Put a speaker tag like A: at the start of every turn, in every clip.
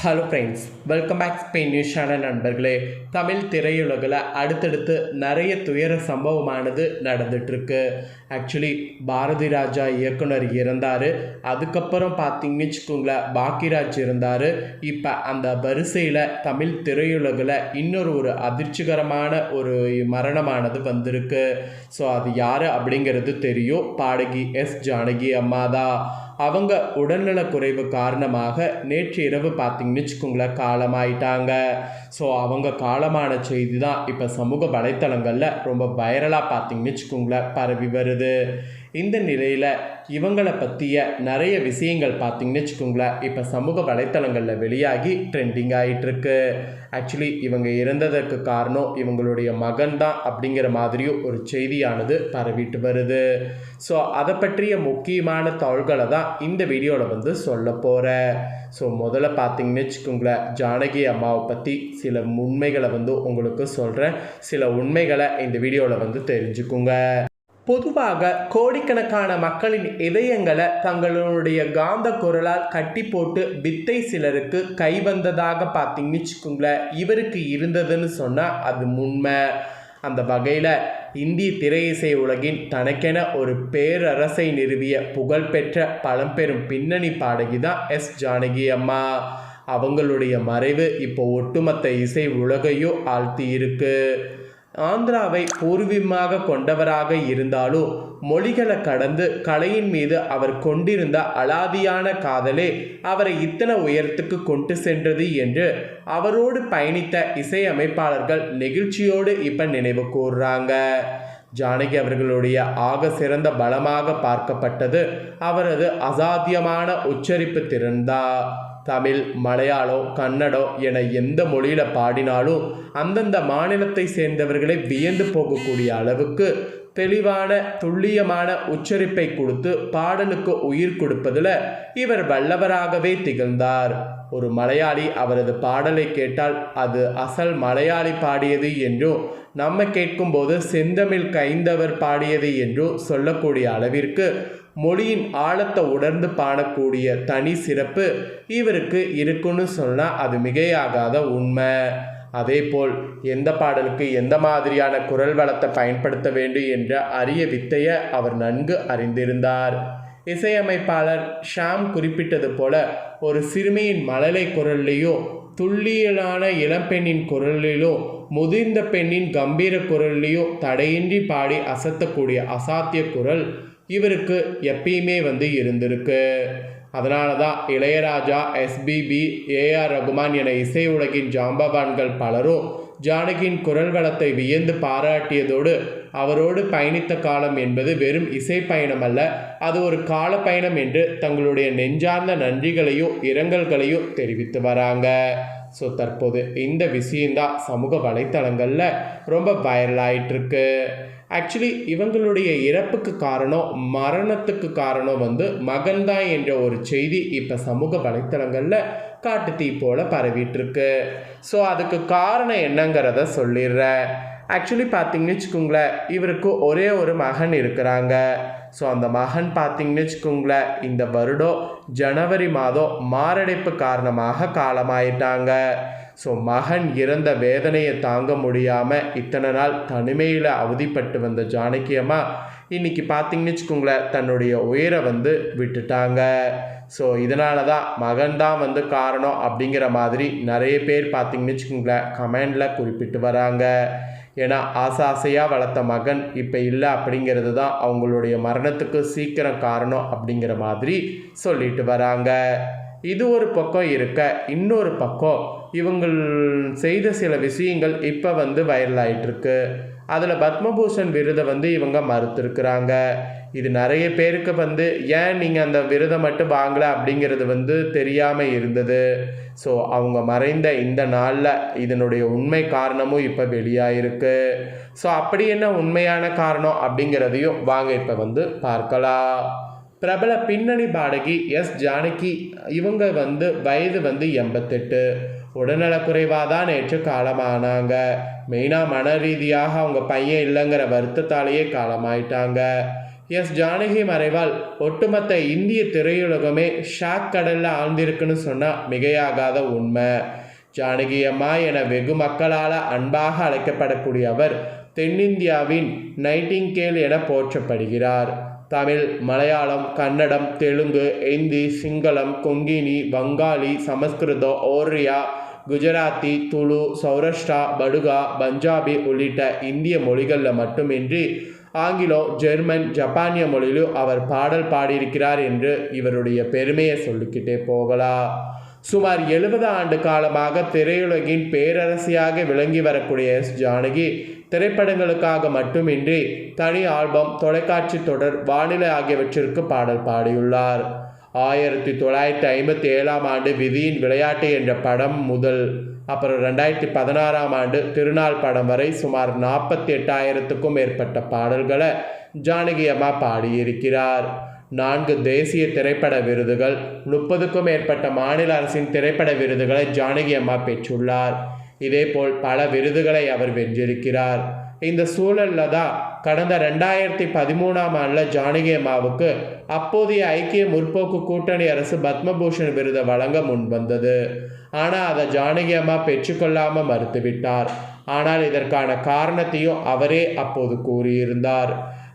A: Hello friends, welcome back Spain news channel நண்பர்களே. தமிழ் திரையுலகில் அடுத்தடுத்து நிறைய துயர சம்பவமானது நடந்துகிட்ருக்கு. ஆக்சுவலி பாரதி ராஜா இயக்குனர் இறந்தார். அதுக்கப்புறம் பார்த்தீங்கன்னு வச்சுக்கோங்களேன், பாக்கியராஜ் இருந்தார். இப்போ அந்த வரிசையில் தமிழ் திரையுலகில் இன்னொரு அதிர்ச்சிகரமான ஒரு மரணமானது வந்திருக்கு. ஸோ அது யார் அப்படிங்கிறது தெரியும். பாடகி ஜானகி அம்மா தான். அவங்க உடல்நலக்குறைவு காரணமாக நேற்று இரவு பார்த்தீங்கன்னு வச்சுக்கோங்களேன் காலமாயிட்டாங்க. ஸோ அவங்க காலமான செய்தி தான் இப்போ சமூக வலைத்தளங்களில் ரொம்ப வைரலாக பார்த்தீங்கன்னு வச்சுக்கோங்களேன் பரவி வருது. இந்த நிலையில் இவங்களை பற்றிய நிறைய விஷயங்கள் பார்த்தீங்கன்னு வச்சுக்கோங்களேன் இப்போ சமூக வலைத்தளங்களில் வெளியாகி ட்ரெண்டிங் ஆகிட்டுருக்கு. ஆக்சுவலி இவங்க இறந்ததற்கு காரணம் இவங்களுடைய மகன் தான் அப்படிங்கிற மாதிரியும் ஒரு செய்தியானது பரவிட்டு வருது. ஸோ அதை பற்றிய முக்கியமான தகவல்களை தான் இந்த வீடியோவில் சொல்ல போகிறேன். ஸோ முதல்ல பார்த்தீங்கன்னு வச்சுக்கோங்களேன், ஜானகி அம்மாவை பற்றி சில உண்மைகளை உங்களுக்கு சொல்கிறேன். சில உண்மைகளை இந்த வீடியோவில் தெரிஞ்சுக்குங்க. பொதுவாக கோடிக்கணக்கான மக்களின் இதயங்களை தங்களுடைய காந்த குரலால் கட்டி போட்டு வித்தை சிலருக்கு கைவந்ததாக பார்த்தீங்கன்னு வச்சுக்கோங்களேன் இவருக்கு இருந்ததுன்னு சொன்னால் அது உண்மை. அந்த வகையில் இந்திய திரையிசை உலகின் தனக்கென ஒரு பேரரசை நிறுவிய புகழ்பெற்ற பழம்பெரும் பின்னணி பாடகி தான் ஜானகி அம்மா. அவங்களுடைய மறைவு இப்போ ஒட்டுமொத்த இசை உலகையும் ஆழ்த்தி இருக்கு. ஆந்திராவை பூர்வீகமாக கொண்டவராக இருந்தாலும் மொழிகளை கடந்து கலையின் மீது அவர் கொண்டிருந்த அலாதியான காதலே அவரை இத்தனை உயரத்துக்கு கொண்டு சென்றது என்று அவரோடு பயணித்த இசையமைப்பாளர்கள் நெகிழ்ச்சியோடு இப்போ நினைவு கூறுறாங்க. ஜானகி அவர்களுடைய ஆக சிறந்த பலமாக பார்க்கப்பட்டது அவரது அசாத்தியமான உச்சரிப்பு திறன்தான். தமிழ், மலையாளம், கன்னடம் என எந்த மொழியில் பாடினாலும் அந்தந்த மாநிலத்தை சேர்ந்தவர்களை வியந்து போகக்கூடிய அளவுக்கு தெளிவான துல்லியமான உச்சரிப்பை கொடுத்து பாடலுக்கு உயிர் கொடுப்பதில் இவர் வல்லவராகவே திகழ்ந்தார். ஒரு மலையாளி அவரது பாடலை கேட்டால் அது அசல் மலையாளி பாடியது என்றும், நம்ம கேட்கும்போது செந்தமிழ் கைந்தவர் பாடியது என்றும் சொல்லக்கூடிய அளவிற்கு மொழியின் ஆழத்தை உணர்ந்து பாடக்கூடிய தனி சிறப்பு இவருக்கு இருக்குன்னு சொன்னால் அது மிகையாகாத உண்மை. அதேபோல் எந்த பாடலுக்கு எந்த மாதிரியான குரல் வளத்தை பயன்படுத்த வேண்டும் என்ற அரிய வித்தையை அவர் நன்கு அறிந்திருந்தார். இசையமைப்பாளர் ஷாம் குறிப்பிட்டது போல ஒரு சிறுமியின் மழலை குரல்லையும், துல்லியலான இளம்பெண்ணின் குரலிலும், முதிர்ந்த பெண்ணின் கம்பீர குரல்லையும் தடையின்றி பாடி அசத்தக்கூடிய அசாத்திய குரல் இவருக்கு எப்பயுமே இருந்திருக்கு. அதனால தான் இளையராஜா, எஸ்பிபி, ஏஆர் ரகுமான் என இசை உலகின் ஜாம்பவான்கள் பலரும் ஜானகியின் குரல் வளத்தை வியந்து பாராட்டியதோடு அவரோடு பயணித்த காலம் என்பது வெறும் இசை பயணம் அல்ல, அது ஒரு கால பயணம் என்று தங்களுடைய நெஞ்சார்ந்த நன்றிகளையும் இரங்கல்களையும் தெரிவித்து வராங்க. ஸோ தற்போது இந்த விஷயந்தான் சமூக வலைத்தளங்களில் ரொம்ப வைரல் ஆகிட்டுருக்கு. ஆக்சுவலி இவங்களுடைய இறப்புக்கு காரணம், மரணத்துக்கு காரணம் மகன்தான் என்ற ஒரு செய்தி இப்போ சமூக வலைத்தளங்களில் காட்டு தீ போல பரவிட்டுருக்கு. ஸோ அதுக்கு காரணம் என்னங்கிறத சொல்லிடுறேன். ஆக்சுவலி பார்த்தீங்கன்னு வச்சுக்கோங்களேன், இவருக்கு ஒரே ஒரு மகன் இருக்கிறாங்க. ஸோ அந்த மகன் பார்த்தீங்கன்னு வச்சுக்கோங்களேன் இந்த வருடம் ஜனவரி மாதம் மாரடைப்பு காரணமாக காலமாயிட்டாங்க. ஸோ மகன் இறந்த வேதனையை தாங்க முடியாமல் இத்தனை நாள் தனிமையில் அவதிப்பட்டு வந்த ஜானகி அம்மா இன்றைக்கி பார்த்தீங்கன்னு வச்சுக்கோங்களேன் தன்னுடைய உயிரை விட்டுட்டாங்க. ஸோ இதனால தான் மகன்தான் காரணம் அப்படிங்கிற மாதிரி நிறைய பேர் பார்த்தீங்கன்னு வச்சுக்கோங்களேன் கமெண்டில் குறிப்பிட்டு வராங்க. ஏன்னா ஆசையாக வளர்த்த மகன் இப்போ இல்லை அப்படிங்கிறது தான் அவங்களுடைய மரணத்துக்கு சீக்கிரம் காரணம் அப்படிங்கிற மாதிரி சொல்லிட்டு வராங்க. இது ஒரு பக்கம் இருக்க, இன்னொரு பக்கம் இவங்கள் செய்த சில விஷயங்கள் இப்போ வைரல் ஆகிட்டுருக்கு. அதில் பத்மபூஷன் விருதை இவங்க மறுத்துருக்குறாங்க. இது நிறைய பேருக்கு ஏன் நீங்கள் அந்த விருதை மட்டும் வாங்கலை அப்படிங்கிறது தெரியாமல் இருந்தது. ஸோ அவங்க மறைந்த இந்த நாளில் இதனுடைய உண்மை காரணமும் இப்போ வெளியாகிருக்கு. ஸோ அப்படி என்ன உண்மையான காரணம் அப்படிங்கிறதையும் வாங்க இப்போ பார்க்கலாம். பிரபல பின்னணி பாடகி ஜானகி இவங்க வயது 88. உடல்நலக்குறைவாக தான் நேற்று காலமானாங்க. மெயினாக மன ரீதியாக அவங்க பையன் இல்லைங்கிற வருத்தத்தாலேயே காலமாயிட்டாங்க. எஸ் ஜானகி மறைவால் ஒட்டுமொத்த இந்திய திரையுலகமே ஷாக் கடலில் ஆழ்ந்திருக்குன்னு சொன்னால் மிகையாகாத உண்மை. ஜானகி அம்மா என வெகு மக்களால் அன்பாக அழைக்கப்படக்கூடிய அவர் தென்னிந்தியாவின் நைட்டிங்கேல் என போற்றப்படுகிறார். தமிழ், மலையாளம், கன்னடம், தெலுங்கு, இந்தி, சிங்களம், கொங்கினி, வங்காளி, சமஸ்கிருதம், ஓரியா, குஜராத்தி, துளு, சௌராஷ்டிரா, படுகா, பஞ்சாபி உள்ளிட்ட இந்திய மொழிகளில் மட்டுமின்றி ஆங்கிலம், ஜெர்மன், ஜப்பானிய மொழியிலும் அவர் பாடல் பாடியிருக்கிறார் என்று இவருடைய பெருமையை சொல்லிக்கிட்டே போகலாம். சுமார் 70 ஆண்டு காலமாக திரையுலகின் பேரரசியாக விளங்கி வரக்கூடிய எஸ் ஜானகி திரைப்படங்களுக்காக மட்டுமின்றி தனி ஆல்பம், தொலைக்காட்சி தொடர், வானிலை ஆகியவற்றிற்கு பாடல் பாடியுள்ளார். 1957 ஆண்டு விதியின் விளையாட்டு என்ற படம் முதல் அப்புறம் 2016 ஆண்டு திருநாள் படம் வரை சுமார் 48,000க்கும் மேற்பட்ட பாடல்களை ஜானகி அம்மா பாடியிருக்கிறார். 4 தேசிய திரைப்பட விருதுகள், 30க்கும் மேற்பட்ட மாநில அரசின் திரைப்பட விருதுகளை ஜானகி அம்மா பெற்றுள்ளார். இதேபோல் பல விருதுகளை அவர் வென்றிருக்கிறார். இந்த சூழலில் தான் கடந்த 2013 ஆண்டில் ஜானகி அம்மாவுக்கு அப்போதைய ஐக்கிய முற்போக்கு கூட்டணி அரசு பத்மபூஷன் விருதை வழங்க முன்வந்தது. ஆனால் அதை ஜானகி அம்மா பெற்றுக்கொள்ளாமல் மறுத்துவிட்டார். ஆனால் இதற்கான காரணத்தையும் அவரே அப்போது கூறியிருந்தார்.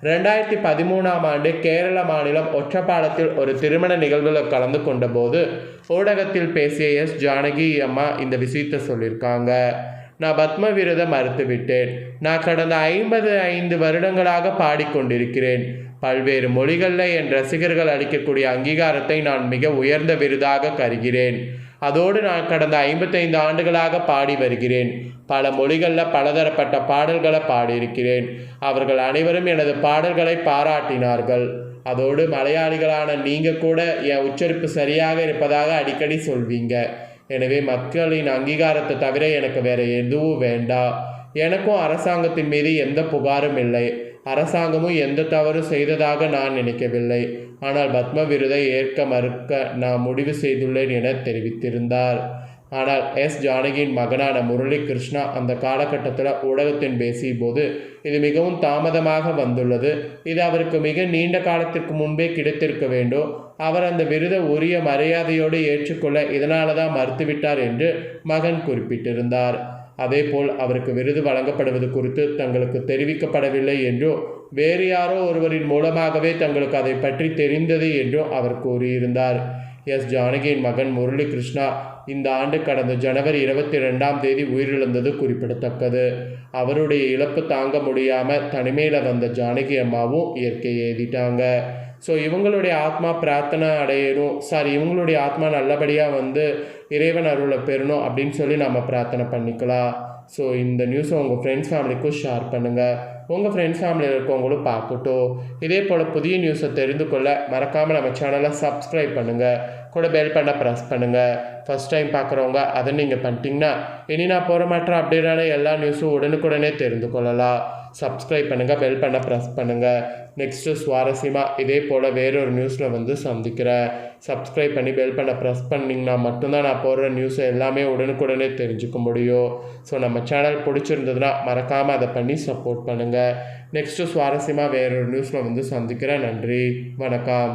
A: 2013 ஆண்டு கேரள மாநிலம் ஒற்றப்பாலத்தில் ஒரு திருமண நிகழ்வில் கலந்து கொண்ட போது ஊடகத்தில் பேசிய எஸ் ஜானகி அம்மா இந்த விஷயத்தை சொல்லியிருக்காங்க. நான் பத்ம விருதை மறுத்துவிட்டேன். நான் கடந்த 55 வருடங்களாக பாடிக்கொண்டிருக்கிறேன். பல்வேறு மொழிகளில் என் ரசிகர்கள் அளிக்கக்கூடிய அங்கீகாரத்தை நான் மிக உயர்ந்த விருதாக கருகிறேன். அதோடு நான் கடந்த 55 ஆண்டுகளாக பாடி வருகிறேன். பல மொழிகளில் பலதரப்பட்ட பாடல்களை பாடியிருக்கிறேன். அவர்கள் அனைவரும் எனது பாடல்களை பாராட்டினார்கள். அதோடு மலையாளிகளான நீங்கள் கூட என் உச்சரிப்பு சரியாக இருப்பதாக அடிக்கடி சொல்வீங்க. எனவே மக்களின் அங்கீகாரத்தை தவிர எனக்கு வேறு எதுவும் வேண்டாம். எனக்கும் அரசாங்கத்தின் மீது எந்த புகாரும் இல்லை. அரசாங்கமும் எந்த தவறு செய்ததாக நான் நினைக்கவில்லை. ஆனால் பத்ம விருதை ஏற்க மறுக்க நான் முடிவு செய்துள்ளேன் என தெரிவித்திருந்தார். ஆனால் எஸ் ஜானகியின் மகனான முரளி கிருஷ்ணா அந்த காலகட்டத்தில் ஊடகத்தின் பேசிய போது இது மிகவும் தாமதமாக வந்துள்ளது. இது அவருக்கு மிக நீண்ட காலத்திற்கு முன்பே கிடைத்திருக்க வேண்டும். அவர் அந்த விருதை உரிய மரியாதையோடு ஏற்றுக்கொள்ள இதனால தான் மறுத்துவிட்டார் என்று மகன் குறிப்பிட்டிருந்தார். அதேபோல் அவருக்கு விருது வழங்கப்படுவது குறித்து தங்களுக்கு தெரிவிக்கப்படவில்லை என்றோ வேறு யாரோ ஒருவரின் மூலமாகவே தங்களுக்கு அதை பற்றி தெரிந்தது என்றோ அவர் கூறியிருந்தார். எஸ் ஜானகியின் மகன் முரளி கிருஷ்ணா இந்த ஆண்டு கடந்த ஜனவரி 22 உயிரிழந்தது குறிப்பிடத்தக்கது. அவருடைய இழப்பு தாங்க முடியாமல் தனிமையில் வந்த ஜானகி அம்மாவும் இயற்கை எழுதிட்டாங்க. ஸோ இவங்களுடைய ஆத்மா பிரார்த்தனை அடையணும், இவங்களுடைய ஆத்மா நல்லபடியாக இறைவன் அருளை பெறணும் அப்படின்னு சொல்லி நம்ம பிரார்த்தனை பண்ணிக்கலாம். ஸோ இந்த நியூஸை உங்கள் ஃப்ரெண்ட்ஸ் ஃபேமிலிக்கும் ஷேர் பண்ணுங்கள். உங்கள் ஃப்ரெண்ட்ஸ் ஃபேமிலியில் இருக்கவங்களும் பார்க்கட்டும். இதே போல் புதிய நியூஸை தெரிந்து கொள்ள மறக்காமல் நம்ம சேனலை சப்ஸ்கிரைப் பண்ணுங்கள். கூட பெல் பண்ண ப்ரெஸ் பண்ணுங்கள். ஃபஸ்ட் டைம் பார்க்குறவங்க அதை நீங்கள் பண்ணிட்டீங்கன்னா இனி நான் போகிற மாற்ற அப்டேட்டான எல்லா நியூஸும் உடனுக்குடனே தெரிந்து கொள்ளலாம். சப்ஸ்கிரைப் பண்ணுங்கள், பெல் பண்ண ப்ரெஸ் பண்ணுங்கள். நெக்ஸ்ட்டு சுவாரஸ்யமாக இதே போல் வேறொரு நியூஸில் சந்திக்கிறேன். சப்ஸ்கிரைப் பண்ணி பெல் பண்ண ப்ரெஸ் பண்ணிங்கன்னா மட்டும்தான் நான் போடுற நியூஸை எல்லாமே உடனுக்குடனே தெரிஞ்சுக்க முடியும். ஸோ நம்ம சேனல் பிடிச்சிருந்ததுன்னா மறக்காமல் அதை பண்ணி சப்போர்ட் பண்ணுங்கள். நெக்ஸ்ட்டு சுவாரஸ்யமாக வேறொரு நியூஸில் சந்திக்கிறேன். நன்றி, வணக்கம்.